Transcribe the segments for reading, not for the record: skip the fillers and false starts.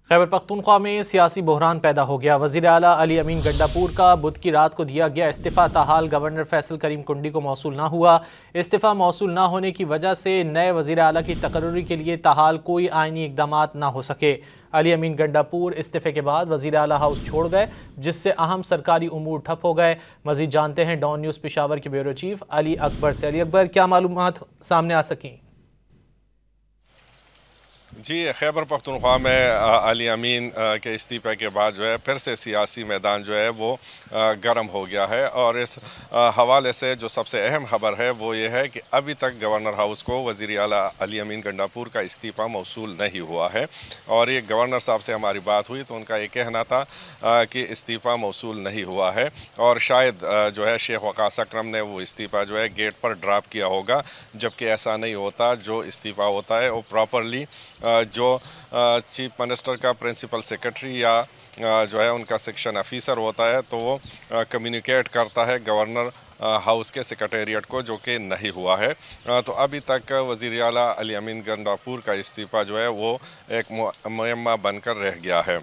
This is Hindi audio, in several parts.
खैबर पख्तूनख्वा में सियासी बहरान पैदा हो गया। वज़ीर आला अली अमीन गंडापुर का बुध की रात को दिया गया इस्तीफ़ा ताहाल गवर्नर फैसल करीम कुंडी को मौसूल न हुआ। इस्तीफ़ा मौसूल न होने की वजह से नए वज़ीर आला की तकर्रुरी के लिए ताहाल कोई आइनी इकदाम न हो सके। अली अमीन गंडापुर इस्तीफ़े के बाद वज़ीर आला हाउस छोड़ गए, जिससे अहम सरकारी उमूर ठप हो गए। मज़ीद जानते हैं डॉन न्यूज़ पेशावर के ब्यूरो चीफ अली अकबर से। अली अकबर, क्या मालूमात सामने आ सकें? जी, खैबर पख्तूनख्वा में अली अमीन के इस्तीफ़े के बाद जो है फिर से सियासी मैदान जो है वो गर्म हो गया है। और इस हवाले से जो सबसे अहम खबर है वो ये है कि अभी तक गवर्नर हाउस को वज़ीर आला अली अमीन गंडापुर का इस्तीफ़ा मौसूल नहीं हुआ है। और ये गवर्नर साहब से हमारी बात हुई तो उनका ये कहना था कि इस्तीफ़ा मौसूल नहीं हुआ है और शायद जो है शेख वकास अकरम ने वो इस्तीफ़ा जो है गेट पर ड्रॉप किया होगा, जबकि ऐसा नहीं होता। जो इस्तीफ़ा होता है वो प्रॉपरली जो चीफ मिनिस्टर का प्रिंसिपल सेक्रेटरी या जो है उनका सेक्शन ऑफिसर होता है तो वो कम्युनिकेट करता है गवर्नर हाउस के सेक्रेटेरिएट को, जो कि नहीं हुआ है। तो अभी तक वज़ीर आला अली अमीन गंडापुर का इस्तीफ़ा जो है वो एक मुअम्मा बनकर रह गया है।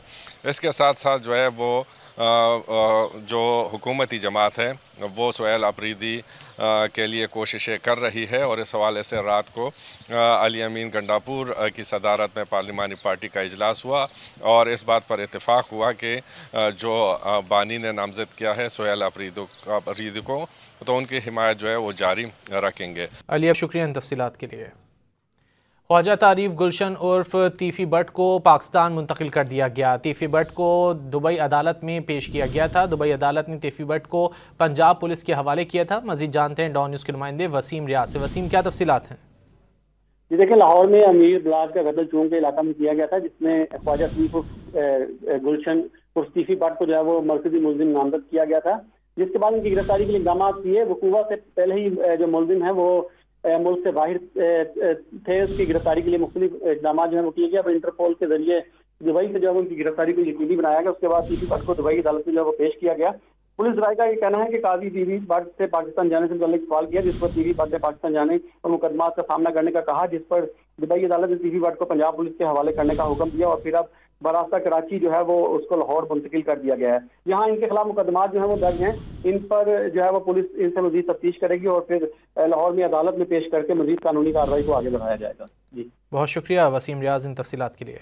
इसके साथ साथ जो है वो जो हुकूमती जमात है वो सुहेल अफरीदी के लिए कोशिशें कर रही है। और इस हवाले से रात को अली अमीन गंडापुर की सदारत में पार्लिमानी पार्टी का इजलास हुआ और इस बात पर इत्तेफाक हुआ कि जो बानी ने नामज़द किया है सुहेल अफरीदी को, तो उनकी हिमायत जो है वो जारी रखेंगे। अली, शुक्रिया इन तफसीलात के लिए। ख्वाजा तारीफ गुलशन उर्फ तीफ़ी बट को पाकिस्तान मुंतकिल कर दिया गया। तीफ़ी बट को दुबई अदालत में पेश किया गया था। दुबई अदालत ने तीफ़ी बट को पंजाब पुलिस के हवाले किया था। मज़ीद जानते हैं डॉन न्यूज़ के नुमाइंदे वसीम रियाज से। वसीम, क्या तफसीलात हैं? जी देखिए, लाहौर में अमीर ब्लाक का कत्ल चूंग के इलाका में किया गया था, जिसमें ख्वाजा तारीफ गुलशन उर्फ तीफ़ी बट को जो है वो मरकजी मुलजिम नामजद किया गया था, जिसके बाद उनकी गिरफ्तारी के लिए इकदाम किए। वकूवा से पहले ही जो मुलजिम है वो मुल्क से बाहर थे। उसकी गिरफ्तारी के लिए मुख्तलिफ इकदाम जो है वो किए गए। अब इंटरपोल के जरिए दुबई से जो है उनकी गिरफ्तारी को यकीनी बनाया गया। उसके बाद तीफ़ी बट को दुबई अदालत में जो है वो पेश किया गया। पुलिस राय का ये कहना है कि काजी तीफ़ी बट से पाकिस्तान जाने से मुताल्लिक सवाल किया, जिस पर तीफ़ी बट ने पाकिस्तान जाने और मुकदमात का सामना करने का कहा, जिस पर दुबई अदालत ने तीफ़ी बट को पंजाब पुलिस के हवाले करने का हुक्म दिया और फिर अब बरास्ता कराची जो है वो उसको लाहौर मुंतकिल कर दिया गया है। यहाँ इनके खिलाफ मुकदमात जो है वो दर्ज हैं। इन पर जो है वो पुलिस इनसे मजीद तफ्तीश करेगी और फिर लाहौर में अदालत में पेश करके मजीद कानूनी कार्रवाई को आगे बढ़ाया जाएगा। जी, बहुत शुक्रिया वसीम रियाज इन तफसीलात के लिए।